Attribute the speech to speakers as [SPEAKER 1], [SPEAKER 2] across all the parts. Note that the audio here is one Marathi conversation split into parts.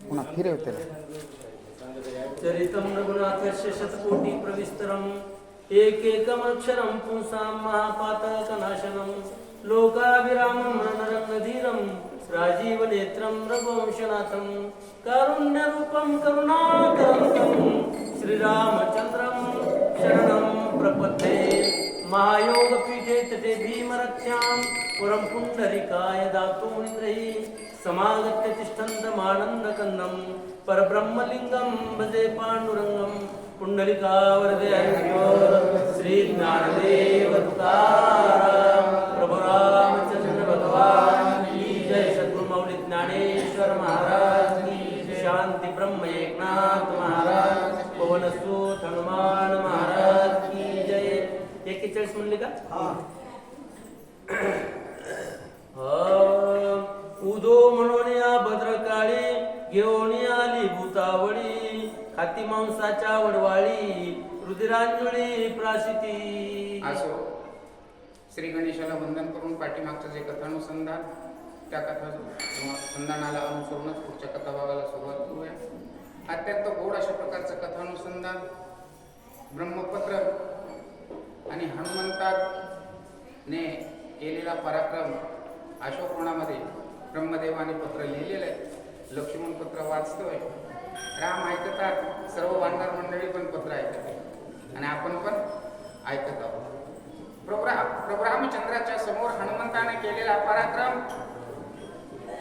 [SPEAKER 1] पुन्हा फिरवते
[SPEAKER 2] चरितं रघुनाथस्य शतकोटि प्रविस्तरम् एकैकमक्षरं पुंसां महापातकनाशनं लोकाभिरामं नरं राजीवनेत्रं रघुवंशनाथं कारुण्यरूपं करुणाकरं श्रीरामचन्द्रं शरणं प्रपद्ये महायोगपीठे तटे भीमरथ्यां पुरं पुण्डरीकाय दातुमिन्द्रैः समागत्य तिष्ठन्तमानन्दकन्दं परब्रह्मलिङ्गं भजे पाण्डुरङ्गं पुण्डलिकावरदे श्री ज्ञानदेव तुकाराम प्रभु रामचंद्र भगवान की जय। सद्गुरु मौली ज्ञानेश्वर महाराज की जय। शांति ब्रह्म एकनाथ महाराज पवन सूत हनुमान महाराज की जय। 41 म्हणले का? उदो म्हणून या भद्रकाळी घेऊन आली भूतावळी हाती मांसाच्या वडवाळी रुधिरांजळी प्राशिती
[SPEAKER 3] असो श्री गणेशाला वंदन करून पाठीमागचं जे कथानुसंधान त्या कथानुसंधानाला अनुसरूनच पुढच्या कथाभागाला सुरुवात करूया. अत्यंत गोड अशा प्रकारचं कथानुसंधान ब्रह्मपत्र आणि हनुमंताने केलेला पराक्रम अशोकवनामध्ये ब्रह्मदेवाने पत्र लिहिलेलं आहे. लक्ष्मण पत्र वाचतोय, राम ऐकतात, सर्व वानर मंडळी पण पत्र ऐकतात आणि आपण पण ऐकत आहोत. प्रभू रामचंद्राच्या समोर हनुमंताने केलेला पराक्रम,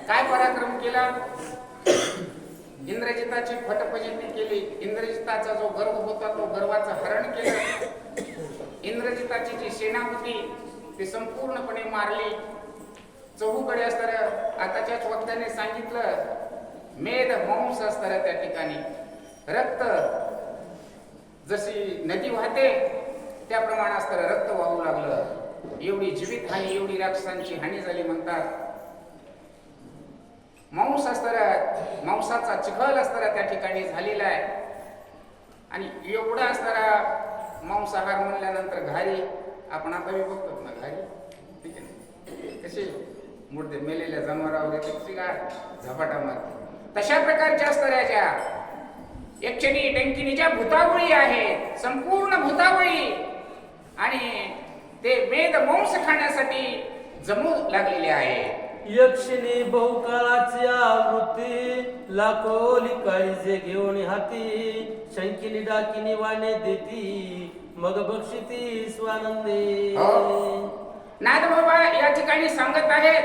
[SPEAKER 3] काय पराक्रम केला? इंद्रजिताची फटफजिती केली. इंद्रजिताचा जो गर्व होता तो गर्वाचं हरण केलं. इंद्रजिताची जी सेना होती ती संपूर्णपणे मारली. चहूकडे असणाऱ्या आताच्याच वक्त्याने सांगितलं मेद मांस असणाऱ्या त्या ठिकाणी रक्त जशी नदी वाहते त्याप्रमाणे असणारं रक्त वाहू लागलं. एवढी जीवित हानी, एवढी राक्षसांची हानी झाली म्हणतात. मांस असणाऱ्या मांसाचा चिखल असणाऱ्या त्या ठिकाणी झालेला आहे. आणि एवढा असणारा मांसाहार म्हणल्यानंतर घारी आपण आता बघतो ना, घारी ठीक आहे कशी मुर्दे मेलेल्या जनावरावर येते झपाटा मारते. तशा प्रकारच्या असणाऱ्या ज्या यक्षिणी डंकिनी ज्या भूतावळी आहेत, संपूर्ण भूतावळी, आणि ते वेद मांस खाण्यासाठी जमू लागलेले आहेत.
[SPEAKER 2] यक्षिणी बहुकाळाची आवृत्ती लाखोली काळीजे घेऊन हाती शंकिनी डाकिनी वाणे देती मग बक्षिती स्वानंदी.
[SPEAKER 3] नाथ बाबा या ठिकाणी सांगत आहेत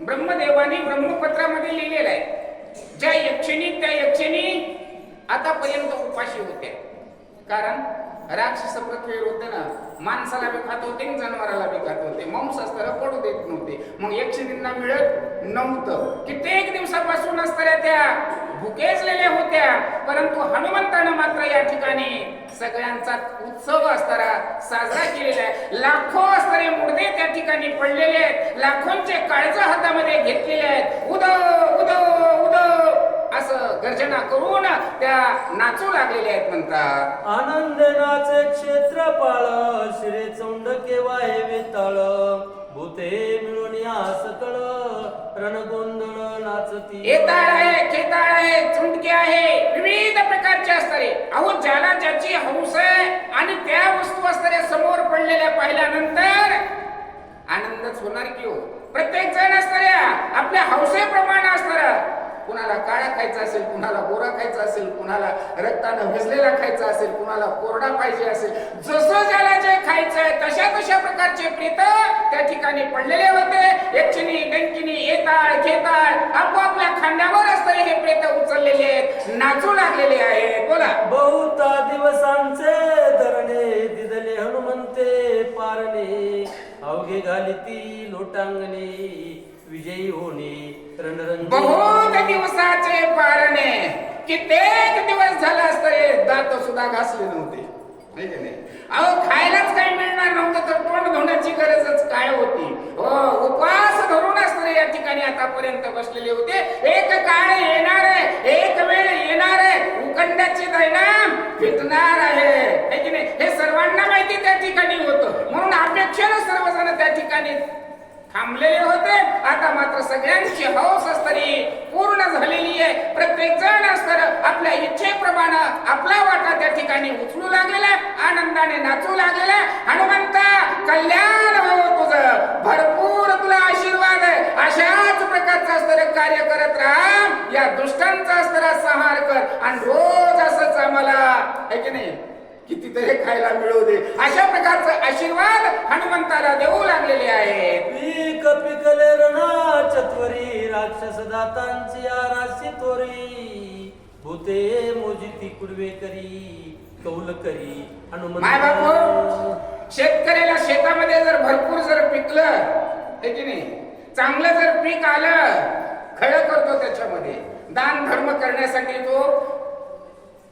[SPEAKER 3] ब्रह्मदेवानी ब्रह्मपत्रामध्ये लिहिलेलं आहे ज्या यक्षिणी त्या यक्षिणी आतापर्यंत उपाशी होत्या. कारण राक्षस पृथ्वीवर होते ना, माणसाला बी खात होते, जनावराला बी खात होते, मांस असताना पडू देत नव्हते. मग यक्षिणींना मिळत नव्हतं. कित्येक दिवसापासून असणाऱ्या त्या भुकेजलेल्या होत्या. परंतु हनुमंतानं मात्र या ठिकाणी सगळ्यांचा उत्सव असणारा साजरा केलेला आहे. लाखो असणारे मुर्दे त्या ठिकाणी पडलेले आहेत. लाखोंचे काळज हातामध्ये घेतलेले आहेत. उद उद उद असं गर्जना करून त्या नाचू लागलेले आहेत म्हणतात.
[SPEAKER 2] आनंद नाचे क्षेत्रपाळ श्री चौंड केव्हा हे वेताळ भूते मिळून या सकळ रणगोंधळ नाचती.
[SPEAKER 3] येताळ आहे, खेताळ आहे, चुंडके आहे, विविध प्रकारचे असणारे. अहो ज्याला ज्याची हौस आहे आणि त्या वस्तू असणाऱ्या समोर पडलेल्या पाहिल्यानंतर आनंदच होणार की हो. प्रत्येक जण असणाऱ्या आपल्या हौसेप्रमाणे असणार. कुणाला काळा खायचा असेल, कुणाला गोरा खायचा असेल, कुणाला रक्तानं भिजलेला खायचा असेल, कुणाला कोरडा पाहिजे असेल. जसं ज्याला जे खायचंय तशा तशा प्रकारचे प्रेत त्या ठिकाणी पडलेले होते. यक्षिणी डंकिनी येताळ खेताळ आपापल्या खांद्यावर असणारे हे प्रेत उचललेले आहेत, नाचू लागलेले आहेत. बोला.
[SPEAKER 2] बहुता दिवसांचे धरणे दिदले हनुमंते पारणे अवघे घालिती लोटांगणे विजयी होणे रणरंग.
[SPEAKER 3] बहुत दिवसाचे पारणे, कित्येक दिवस झाला असतरे दात सुद्धा घासले नव्हते. अहो खायलाच काही मिळणार नव्हतं तर तोंड धुण्याची गरजच काय होती. उपवास धरून असणारे या ठिकाणी आतापर्यंत बसलेले होते. एक काळ येणार आहे, एक वेळ येणार आहे, उखंडाची दैना फिटणार आहे की नाही हे सर्वांना माहिती त्या ठिकाणी होतं. म्हणून अपेक्षेनं सर्वजण त्या ठिकाणी थांबलेले होते. आता मात्र सगळ्यांची हौस असणारी पूर्ण झालेली आहे. प्रत्येक जण आपल्या इच्छेप्रमाणे आपला वाटा त्या ठिकाणी उचलू लागलेला आहे, आनंदाने नाचू लागलेला आहे. हनुमंता कल्याण हो तुझं, भरपूर तुला आशीर्वाद आहे. अशाच प्रकारचं असतं कार्य करत राहा, या दुष्टांचा असतं संहार कर आणि रोज असंच आम्हाला आहे की नाही कितीतरी खायला मिळू दे, अशा प्रकारचा आशीर्वाद हनुमंताला देऊ लागलेले आहेत.
[SPEAKER 2] पीक पिकले रणा चत्वरी, राक्षस दातांची आराशी तोरी, भूते मोजिती कुडवे करी, कौल करी
[SPEAKER 3] माय बापू, शेतकऱ्याला शेतामध्ये जर भरपूर जर पिकलं आहे की नाही, चांगलं जर पीक आलं, खडं करतो त्याच्यामध्ये, दान धर्म करण्यासाठी तो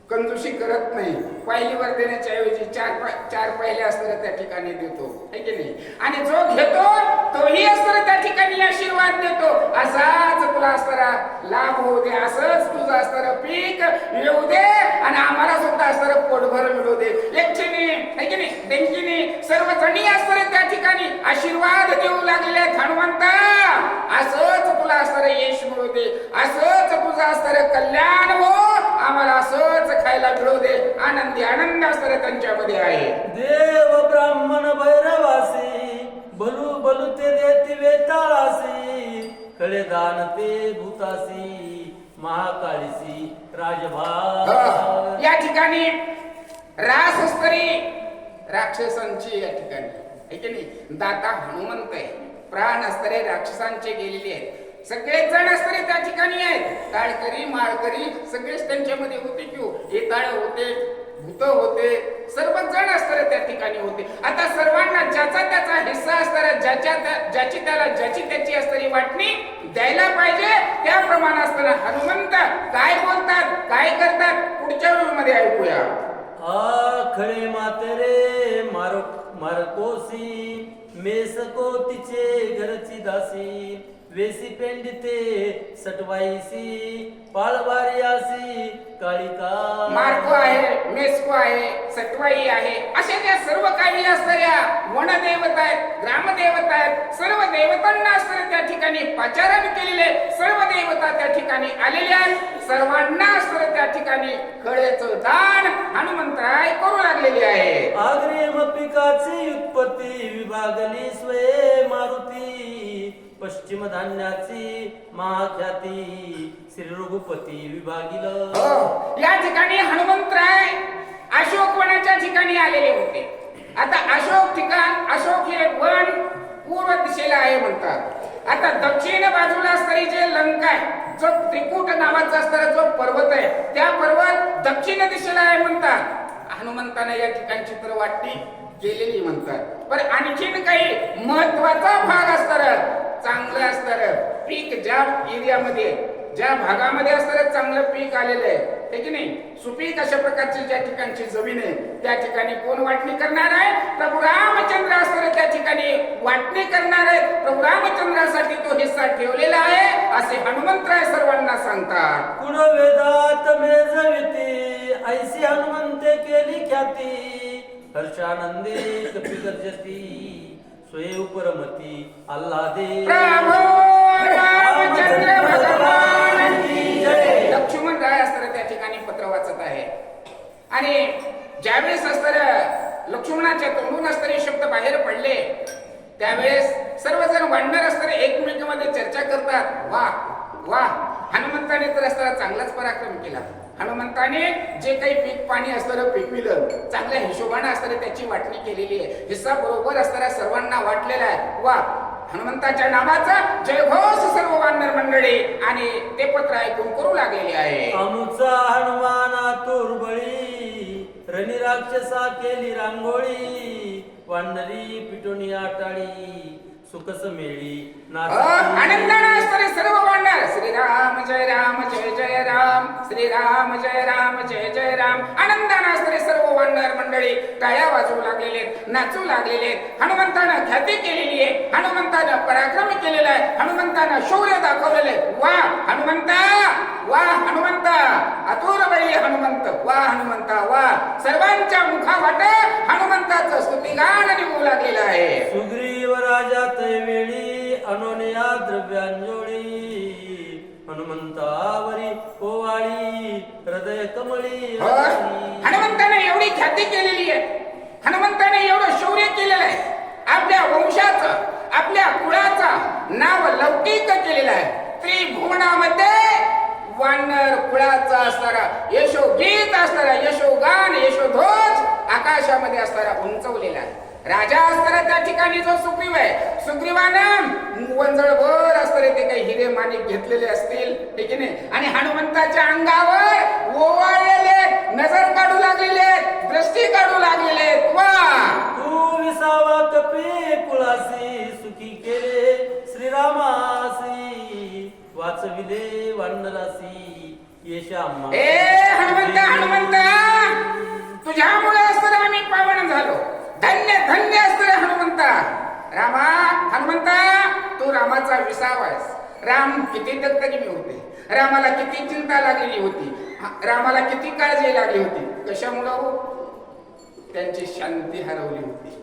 [SPEAKER 3] कंजूशी करत नाही. पहिलीवर देण्याच्या ऐवजी चार पहिले असताना त्या ठिकाणी देतो है की नाही, आणि जो घेतो तोही असताना त्या ठिकाणी आशीर्वाद देतो. असाच तुला असताना लाभ होऊ दे, असंच तुझं असताना पीक येऊ दे आणि आम्हाला सुद्धा असताना पोटभर मिळू दे. एकटीने है की नाही, देंकीने सर्व जणी असताना त्या ठिकाणी आशीर्वाद देऊ लागलेले आहेत. हनुमंता असंच तुला असताना यश मिळू दे, असंच तुझं असताना कल्याण हो, आम्हाला असंच खायला मिळू दे. आनंदी आनंद असताना त्यांच्यामध्ये आहे.
[SPEAKER 2] देव ब्राह्मण भैरवासी, बलू बलू ते देती वेताळासी, खळे दान ते भूतासी, महाकाळीसी राजभा.
[SPEAKER 3] या ठिकाणी रासस्तरी राक्षसांची या ठिकाणी है की नाही, दाता हनुमंत आहे. प्राण असणारे राक्षसांचे गेलेले आहेत. सगळेच जण असणारे त्या ठिकाणी आहेत. ताळकरी माळकरी सगळेच त्यांच्यामध्ये होते किंवा येताळ होते, भूत होते, सर्व जण असणारे त्या ठिकाणी होते. आता सर्वांना ज्याचा त्याचा हिस्सा असणारा, ज्याची त्याची असणारी वाटणी द्यायला पाहिजे, त्याप्रमाणे असताना हनुमंत काय बोलतात, काय करतात, पुढच्या वेळीमध्ये ऐकूया.
[SPEAKER 2] खळे मातेरे मारकोसी, मेसको तिचे घरची दासी, वेसी पेंडिते सटवाईसी, पाळवारी आसी काळिका.
[SPEAKER 3] मार्को आहे, मेस्को आहे, सटवाई आहे, अशा त्या सर्व काही असणाऱ्या वनदेवता आहेत, ग्रामदेवता आहेत. सर्व देवतांना असणारे त्या ठिकाणी पाचारण केलेले, सर्व देवता त्या ठिकाणी आलेले आहेत. सर्वांना असणारे त्या ठिकाणी खळेचं दान हनुमंतराय करू लागलेले आहे.
[SPEAKER 2] आग्नेय पिकाची उत्पत्ती विभागली स्वये मारुती, पश्चिम धान्याची महाख्याती श्री रघुपती विभागिल.
[SPEAKER 3] या ठिकाणी हनुमंतराय अशोक वनाच्या ठिकाणी आलेले होते. आता अशोक ठिकाण, अशोक हे वन पूर्व दिशेला आहे म्हणतात. आता दक्षिण बाजूला असणारी जे लंका आहे, जो त्रिकूट नावाचा असणारा जो पर्वत आहे, त्या पर्वत दक्षिण दिशेला आहे म्हणतात. हनुमंताने या ठिकाणची तर वाटणी केलेली म्हणतात. पण आणखीन काही महत्वाचा भाग असणार, चांगलं असणार पीक, ज्या एरियामध्ये ज्या भागामध्ये असणारं चांगलं पीक आलेलं आहे की नाही, सुपीक अशा प्रकारची ज्या ठिकाणची जमीन आहे, त्या ठिकाणी कोण वाटणी करणार आहे? प्रभू रामचंद्र असणारे त्या ठिकाणी वाटणी करणार आहे. प्रभू रामचंद्रासाठी तो हिस्सा ठेवलेला आहे, असे हनुमंतराय सर्वांना सांगतात.
[SPEAKER 2] कुण वेदात मेजविती, ऐसी हनुमंते केली ख्याती, हर्षानंदी कपी गर्जती, स्वये उपरमती आल्हादे.
[SPEAKER 3] प्रभू रामचंद्र भगवान की जय. लक्ष्मण राय असताना त्या ठिकाणी पत्र वाचत आहे, आणि ज्यावेळेस असताना लक्ष्मणाच्या तोंडून असणारे शब्द बाहेर पडले, त्यावेळेस सर्वजण वानर असताना एकमेकांमध्ये चर्चा करतात. वा वा, हनुमंताने तर असताना चांगलाच पराक्रम केला. हनुमंताने जे काही पीक पाणी असणारं पिकविलं, चांगल्या हिशोबाने असताना त्याची वाटणी केलेली आहे, हिस्सा बरोबर असणाऱ्या सर्वांना वाटलेला आहे. वा, हनुमंताच्या नावाचा जयघोष सर्व वानर मंडळी आणि ते पत्र ऐकून करू लागलेले आहे.
[SPEAKER 2] आमुचा हनुमाना तुरबळी, रणी राक्षसा केली रांगोळी, वानरी पिटोनी आटाळी, सुखस मेळी
[SPEAKER 3] आनंदाने असणारे सर्व वानर श्रीराम जय राम जय जय राम, श्रीराम जय राम जय जय राम, आनंदाने असणारे सर्व वानर मंडळी टाळ्या वाजवू लागलेले, नाचू लागलेले. हनुमंतानं ख्याती केलेली आहे, हनुमंतानं पराक्रम केलेला आहे, हनुमंतानं शौर्य दाखवलेले. वा हनुमंता, वा हनुमंता, आतुर बळी हनुमंत, वा हनुमंता वा. सर्वांच्या मुखावाट हनुमंताचं स्तुतिगान निघू लागलेलं आहे.
[SPEAKER 2] सुग्रीव राजा तैवेळी, अनोन्या द्रव्यांजोळी, हनुमंतावरी ओवाळी हृदय कमळी
[SPEAKER 3] हो. हनुमंताने एवढी ख्याती केलेली आहे, हनुमंताने एवढं शौर्य केलेलं आहे, आपल्या वंशाचं आपल्या कुळाचा नाव लौकिक केलेलं आहे. त्रिभुवनामध्ये वानर कुळाचा असणारा यशोगीत असणारा यशोगान यशोध्वज आकाशामध्ये असणारा उंचवलेला आहे. राजा असताना त्या ठिकाणी जो सुग्रीव आहे, सुग्रीवानं वंजळभर असणारे ते काही हिरे माणिक घेतलेले असतील, ठीक आहे नाही, आणि हनुमंताच्या अंगावर ओवाळलेले नजर काढू लागलेले दृष्टी काढू लागलेले. वा
[SPEAKER 2] तू विसावा कपी कुळासी सुखी केले श्रीरामासी वाचविले वानरासी येशाम्मा.
[SPEAKER 3] हनुमंता हनुमंता, तुझ्यामुळे असतं आम्ही पावन झालो. धन्य धन्य असतं हनुमंता. रामा हनुमंता, तू रामाचा विसावा आहेस. राम किती दत्तगिरी होते, रामाला किती चिंता लागलेली होती, रामाला किती काळजी लागली होती. कशामुळं हो? त्यांची शांती हरवली होती,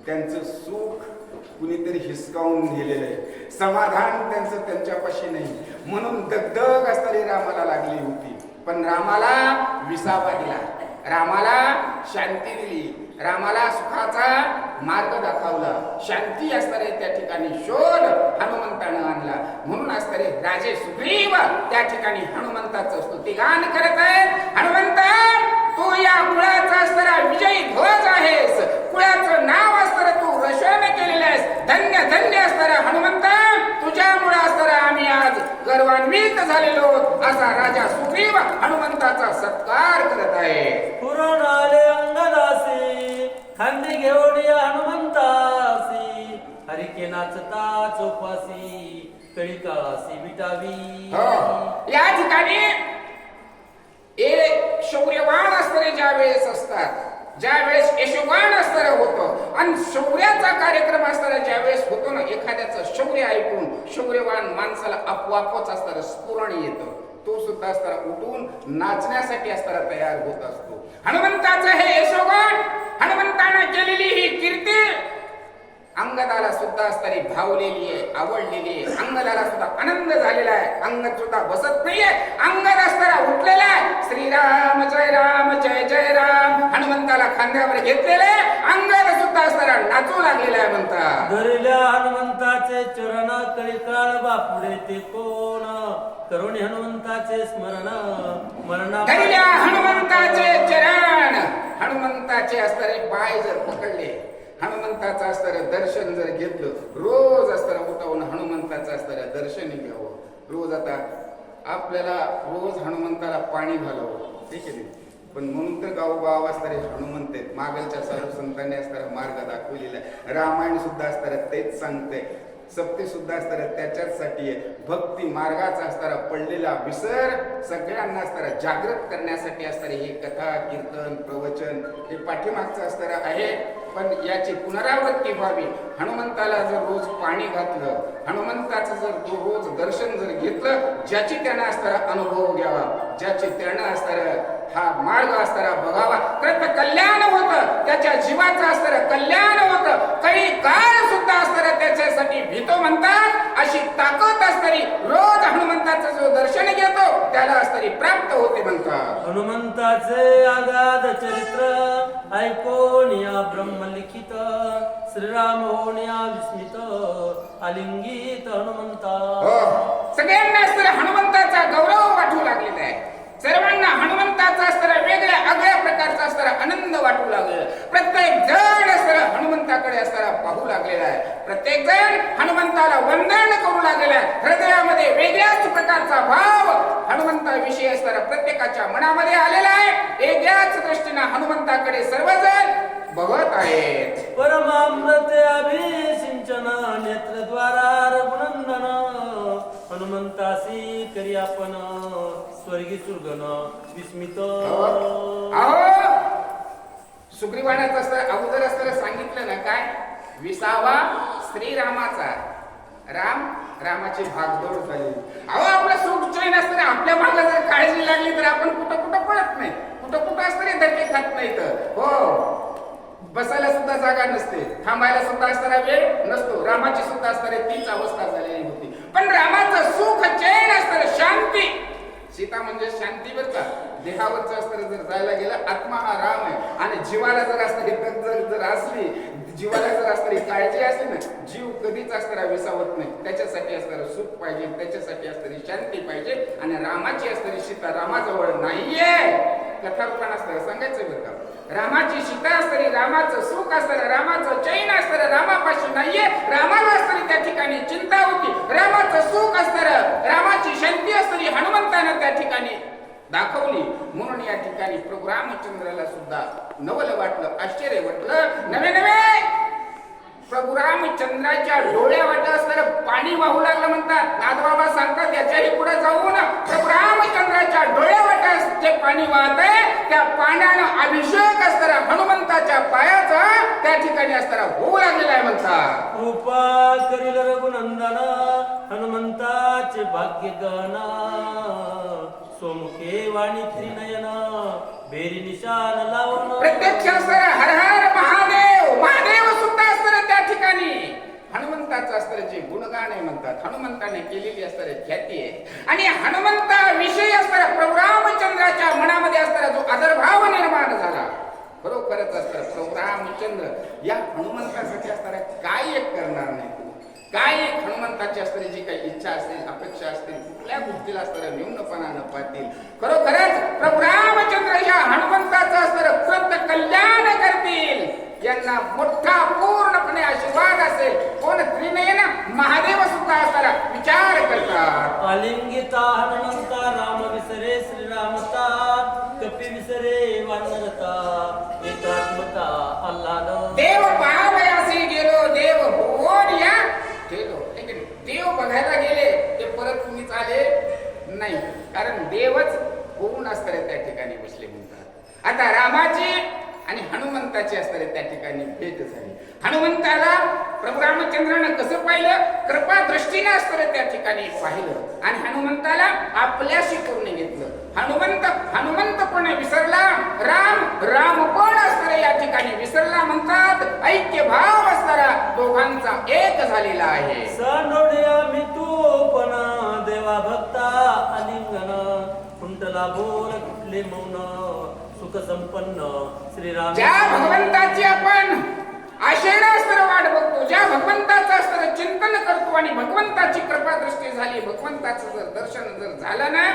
[SPEAKER 3] त्यांचं सुख कुणीतरी हिसकावून गेलेलं आहे, समाधान त्यांचं त्यांच्यापाशी नाही, म्हणून दगदग असणारी रामाला लागली होती. पण रामाला विसावा दिला, रामाला शांती दिली, रामाला सुखाचा मार्ग दाखवला, शांती असणारे त्या ठिकाणी शोध हनुमंतानं आणला. म्हणून असणारे राजे सुग्रीव त्या ठिकाणी हनुमंताचं स्तुतिगान करत आहेत. हनुमंता, तू या कुळाचा असणारा विजयी ध्वज आहेस, कुळाचं नाव असणारं तू रशोन केलेलं आहेस. धन्य धन्य असणारा हनुमंता, तुझ्यामुळे असणारा आम्ही आज गर्वान्वित झालेलो असा राजा सुग्रीव हनुमंताचा सत्कार करत आहे.
[SPEAKER 2] पुरण आले अंगदासी खांदी घेऊन या हनुमंतासी हरिके नाचता चोपासी कळी काळासी विटावी.
[SPEAKER 3] या ठिकाणी एक शौर्यवान असणारे ज्या वेळेस असतात, ज्या वेळेस यशोगान असणारं होतं आणि शौर्याचा कार्यक्रम असणारा ज्या वेळेस होतो ना, एखाद्याचं शौर्य ऐकून शौर्यवान माणसाला आपोआपच असणारं स्फुरण येतं, तो सुद्धा असताना उठून नाचण्यासाठी असताना तयार होत असतो. हनुमंताचं हे यशोगान, हनुमंतानं केलेली ही कीर्ती अंगदाला सुद्धा असताना भावलेली आहे, आवडलेली आहे. अंगदाला सुद्धा आनंद झालेला आहे, अंगद सुद्धा बसत नाहीये, अंगद असताना उठलेला आहे. श्रीराम जय जय राम हनुमंताला खांद्यावर घेतलेले अंगद सुद्धा असताना नाचू लागलेला आहे. म्हणतात
[SPEAKER 2] धरल्या हनुमंताचे चरण कळिकाळ बापुडे ते कोण करुणी हनुमंताचे स्मरण मरणा.
[SPEAKER 3] धरल्या हनुमंताचे चरण, हनुमंताचे असणारे पाय जर पकडले, हनुमंताचं असणारं दर्शन जर घेतलं, रोज असताना उठावून हनुमंताचं असणारं दर्शन घ्यावं. रोज आता आपल्याला रोज हनुमंताला पाणी घालावं, ठीक आहे. पण म्हणून तर गावोगाव असणारे हनुमंत आहेत. मागलच्या साधू संतांनी असणारा मार्ग दाखवलेला आहे, रामायण सुद्धा असणारं तेच सांगतंय, सप्ते सुद्धा असणारा त्याच्याचसाठी आहे. भक्ती मार्गाचा असणारा पडलेला विसर सगळ्यांना असणारा जागृत करण्यासाठी असणारे हे कथा कीर्तन प्रवचन हे पाठीमागचं असणारं आहे. पण याची पुनरावृत्ती व्हावी. हनुमंताला जर रोज पाणी घातलं, हनुमंताचं जर रोज दर्शन जर घेतलं, ज्याची त्यानं असणारा अनुभव घ्यावा, ज्याची त्यानं असणारं हा मार्ग असणारा बघावा, तर कल्याण होतं, त्याच्या जीवाचं असणारं कल्याण होतं. काही काळ सुद्धा असणारं त्याच्यासाठी भीतो म्हणतात. अशी ताकद असणारी रोज हनुमंताचं जो दर्शन घेतो त्याला असणारी प्राप्त होते म्हणतात.
[SPEAKER 2] हनुमंताचे आगाध चरित्र ऐकून या ब्रह्मलिखित श्रीराम होऊन या विस्मित आलिंगित हनुमंता.
[SPEAKER 3] सगळ्यांना असणारा हनुमंताचा गौरव वाटू लागलेला आहे. सर्वांना हनुमंताचा असणारा वेगळ्या आगळ्या प्रकारचा असणारा आनंद वाटू लागलेला. प्रत्येक जण असणारा हनुमंताकडे असणारा पाहू लागलेला आहे. प्रत्येक जण हनुमंताला वंदन करू लागलेला आहे. हृदयामध्ये वेगळ्याच प्रकारचा भाव हनुमंताविषयी असणारा प्रत्येकाच्या मनामध्ये आलेला आहे. वेगळ्याच दृष्टीने हनुमंताकडे सर्वजण बघत आहेत.
[SPEAKER 2] परमामृते अभिषिंचन नेत्रद्वारा रघुनंदन हनुमंतासी करी आपण स्वर्गी सुरगन विस्मित.
[SPEAKER 3] अहो सुग्रीवानाचं असतं अगोदर असताना सांगितलं ना, काय विसावा श्रीरामाचा. रामाची भागदौड झाली. अहो आपलं सुख चैन असताना आपल्या मागे जर काळजी लागली तर आपण कुठं कुठं पळत नाही, कुठं कुठं असताना धक्के खात नाही. तर हो, बसायला सुद्धा जागा नसते, थांबायला सुद्धा असणारा वेळ नसतो. रामाची सुद्धा असणारी तीच अवस्था झालेली होती. पण रामाचं सुख चैन असतं, शांती. सीता म्हणजे शांती बर का. देहावरचं असतं जर जायला गेलं, आत्मा हा राम आहे. आणि जीवाला जर असतं जर असली, जीवाला जर असणारी काळजी असली ना, जीव कधीच असणारा विसावत नाही. त्याच्यासाठी असणारं सुख पाहिजे, त्याच्यासाठी असणारी शांती पाहिजे. आणि रामाची असणारी सीता रामाजवळ नाहीये. कथारूपान असतं सांगायचं बरं का. रामाची सीता असणारी, रामाचं सुख असणारं, रामाचं चैन असणारं रामापाशी नाहीये. रामाला असणारी त्या ठिकाणी चिंता होती, रामाचं सुख असणारं, रामाची शांती असणारी हनुमंतानं त्या ठिकाणी दाखवली. म्हणून या ठिकाणी प्रभू रामचंद्राला सुद्धा नवल वाटलं, आश्चर्य वाटलं. नवे प्रभू रामचंद्राच्या डोळ्या वाटत असताना पाणी वाहू लागलं म्हणतात. नाथबाबा सांगतात याच्याही पुढे जाऊन प्रभू रामचंद्राच्या डोळ्या वाटत जे पाणी वाहत आहे, त्या पाण्यानं अभिषेक असताना हनुमंताच्या पायाचा त्या ठिकाणी असताना होऊ लागलेला आहे म्हणतात.
[SPEAKER 2] कृपा करील रघुनंदन हनुमंताचे भाग्य गणा, सोमुखे वाणी त्रिनयन बेरी निशान लावून.
[SPEAKER 3] प्रत्यक्ष असताना हर हर महादेव, महादेव सुद्धा असताना त्या ठिकाणी हनुमंताचं असतं जे गुणगान आहे म्हणतात. हनुमंताने केलेली असणारी ख्याती आहे. आणि हनुमंता विषयी असणारा प्रभू रामचंद्राच्या मनामध्ये असणारा जो आदरभाव निर्माण झाला, खरोखरच असतं प्रभू रामचंद्र या हनुमंतासाठी असणारा काय एक करणार नाही. काय एक हनुमंताची असणारी जी काही इच्छा असतील, अपेक्षा असतील, कुठल्या गोष्टीला असणारं न्यूनपणानं पाहतील. खरोखरच प्रभू रामचंद्र या हनुमंताचं असणारं कृत कल्याण करतील. यांना मोठा पूर्णपणे आशीर्वाद असेल. कोण त्रिनयन महादेव सुद्धा असणारा विचार करतात.
[SPEAKER 2] आलिंगिता हनुमंता राम विसरे श्रीरामता, कपी विसरे वानरता, एकात्मता आल्हाद.
[SPEAKER 3] देव पाहावयासी गेलो, देव होऊन या गेलो. देव बघायला गेले ते परत तुम्हीच आले नाही, कारण देवच होऊन असणारे त्या ठिकाणी बसले म्हणतात. आता रामाची आणि हनुमंताची असणारे त्या ठिकाणी भेट झाली. हनुमंताला प्रभू रामचंद्रानं कसं पाहिलं, कृपा दृष्टीने असणारे त्या ठिकाणी पाहिलं आणि हनुमंताला आपल्याशी करून घेतलं. हनुमंतपण विसरला, राम पण असणारे या ठिकाणी विसरला म्हणतात. ऐक्य भाव असणारा दोघांचा एक झालेला आहे.
[SPEAKER 2] सनोड्या मी तू पण देवा भक्ता आलिंगन, कुंटला बोल कुठले मौन, सुख संपन्न श्रीराम.
[SPEAKER 3] ज्या भगवंताची आपण आशेनं असणारं वाट बघतो, ज्या भगवंताचं असणारं चिंतन करतो आणि भगवंताची कृपा दृष्टी झाली, भगवंताचं जर दर्शन जर झालं ना,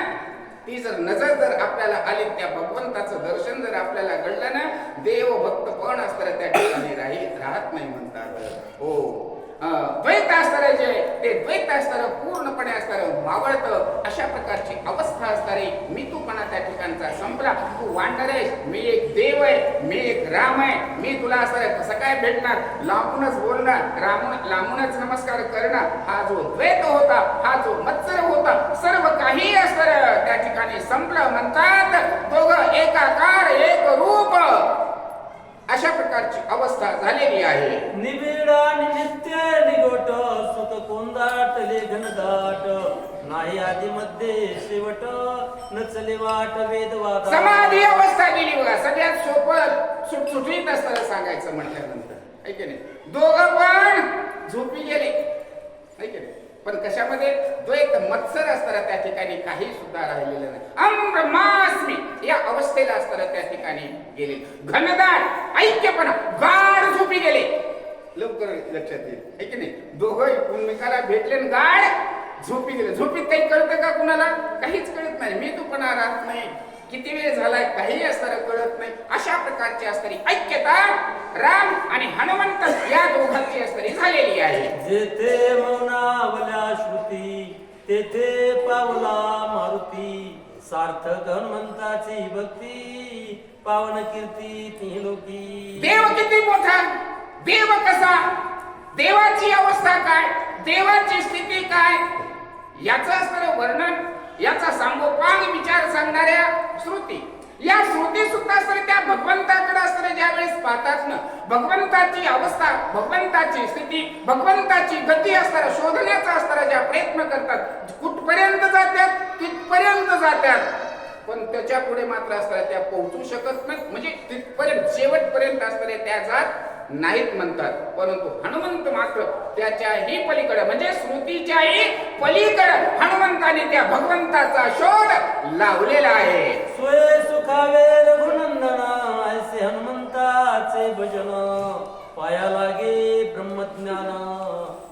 [SPEAKER 3] ती जर नजर जर आपल्याला आली, त्या भगवंताचं दर्शन जर आपल्याला घडलं ना, देव भक्त पण असणारं त्या ठिकाणी राहत नाही म्हणतात. हो, द्वैत असणारे जे ते द्वैत असणारं पूर्णपणे असणारं मावळतं, अशा प्रकारची अवस्था असणारी मी तूपणा त्या ठिकाणचा संपला. तू वांडर आहेस, मी एक देव आहे, मी एक राम आहे, मी तुला असं कसं काय भेटणार, लांबूनच बोलणार, लांबूनच नमस्कार करणार. हा जो द्वैत होता, हा जो मत्सर होता, सर्व काही असणारं त्या ठिकाणी संपलं म्हणतात. दोघं एकाकार एक रूप अशा प्रकारची अवस्था झालेली आहे.
[SPEAKER 2] निबिड आणि नित्य निगोट, सुख कोंदाटले घनदाट, नाही आधी मध्ये शेवट, नचले वाट वेदवादा.
[SPEAKER 3] समाधी अवस्था गेली बघा. सगळ्यात सोपं सुटसुटीत असताना सांगायचं म्हटल्यानंतर ऐके नाही, दोघं पण झोपी गेले ऐके नाही, पण कशामध्ये द्वैत मत्सर असताना त्या ठिकाणी काही सुद्धा राहिलेलं नाही. अहं ब्रह्मास्मी या अवस्थेला असताना त्या ठिकाणी गेले. घनदाट ऐक्यपणा, गाढ झोपी गेले. लवकर लक्षात येईल ऐके नाही, दोघं एकमेकाला भेटले आणि गाढ झोपी गेले. झोपीत काही कळतं का कुणाला? काहीच कळत नाही. मी तूपणा राहत नाही, किती वेळ झालाय काही असताना कळत नाही. अशा प्रकारची असणारी ऐक्यता राम आणि हनुमंत या दोघांची असणारी झालेली आहे.
[SPEAKER 2] जेथे मौनावल्या श्रुती, तेथे पावला मारुती, सार्थक हनुमंताची भक्ती, पावन कीर्ती ती लोकी.
[SPEAKER 3] देव किती मोठा, देव कसा, देवाची अवस्था काय, देवाची स्थिती काय, याचं असणारं वर्णन, याचा सांगोपांग विचार सांगणाऱ्या श्रुती, या श्रुती सुद्धा असणारे त्या भगवंताकडे असणारे ज्या वेळेस पाहतात ना, भगवंताची अवस्था, भगवंताची स्थिती, भगवंताची गती असणारा शोधण्याचा असणारा ज्या प्रयत्न करतात, कुठपर्यंत जातात तिथपर्यंत जातात, पण त्याच्या पुढे मात्र असणाऱ्या त्या पोहोचू शकत नाही. म्हणजे तिथपर्यंत शेवटपर्यंत असणारे त्या जात नाहीत म्हणतात, परंतु हनुमंत मात्र त्याच्याही पलीकडे म्हणजे श्रुतीच्याही पलीकडे हनुमंताने त्या भगवंताचा शोध लावलेला आहे.
[SPEAKER 2] सोय सुखावे रघुनंदना ऐसे हनुमंताचे भजन पाया लागे ब्रह्मज्ञान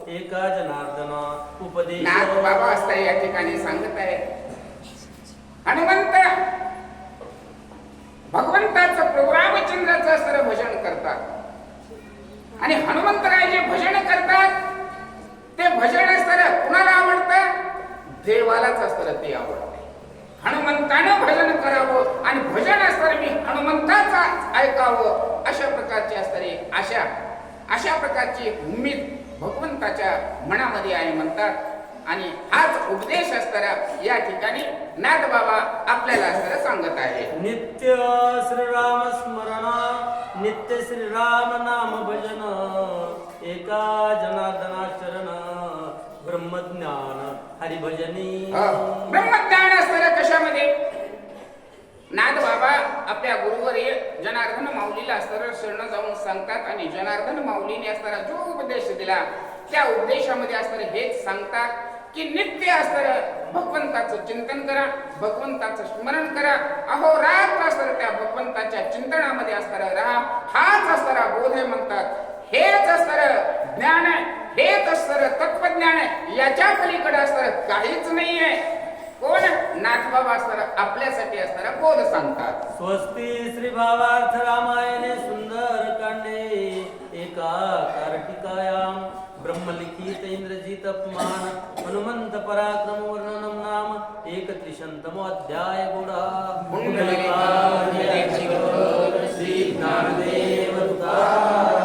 [SPEAKER 2] एका जनार्दना उपदेश.
[SPEAKER 3] नाथ बाबा असता या ठिकाणी सांगत आहे, हनुमंत भगवंताचं प्रभू रामचंद्राचं सर भजन करतात आणि हनुमंतराय जे भजन करतात ते भजन सर कुणाला आवडतं? देवालाच असतं ते आवडतं. हनुमंतानं भजन करावं आणि भजन असतं मी हनुमंताचा ऐकावं अशा प्रकारची असणारी अशा प्रकारची उम्मीद भगवंताच्या मनामध्ये आहे म्हणतात. आणि हाच उपदेश असताना या ठिकाणी नाथ बाबा आपल्याला असताना सांगत आहे.
[SPEAKER 2] नित्य श्रीराम स्मरण नित्य श्रीराम नाम भजन एका जनार्दना शरण ब्रह्मज्ञान हरिभजनी.
[SPEAKER 3] ब्रह्मज्ञान असताना कशामध्ये? नाथ बाबा आपल्या गुरुवर जनार्दन माऊलीला असताना शरण जाऊन सांगतात आणि जनार्दन माऊलीने असताना जो उपदेश दिला त्या उपदेशामध्ये असताना हेच सांगतात की नित्य असताना भगवंताचं चिंतन करा, भगवंताचं स्मरण करा, अहोरात्र असताना त्या भगवंताच्या चिंतनामध्ये असताना राहा. हाच असताना बोध आहे म्हणतात. हेच असताना ज्ञान आहे, हेच असताना तत्वज्ञान आहे. याच्या पलीकडे असताना काहीच नाहीये. कोण? नाथबाबा असताना आपल्यासाठी असताना बोध सांगतात.
[SPEAKER 2] स्वस्ती श्री भावार्थ रामायणे सुंदर कांडे एका कार्तिकायाम ब्रह्मलिखित इंद्रजित अपमान हनुमंत पराक्रम वर्णनम नाम 31 अध्याय गोडा.
[SPEAKER 3] श्री ज्ञानदेव तुकाराम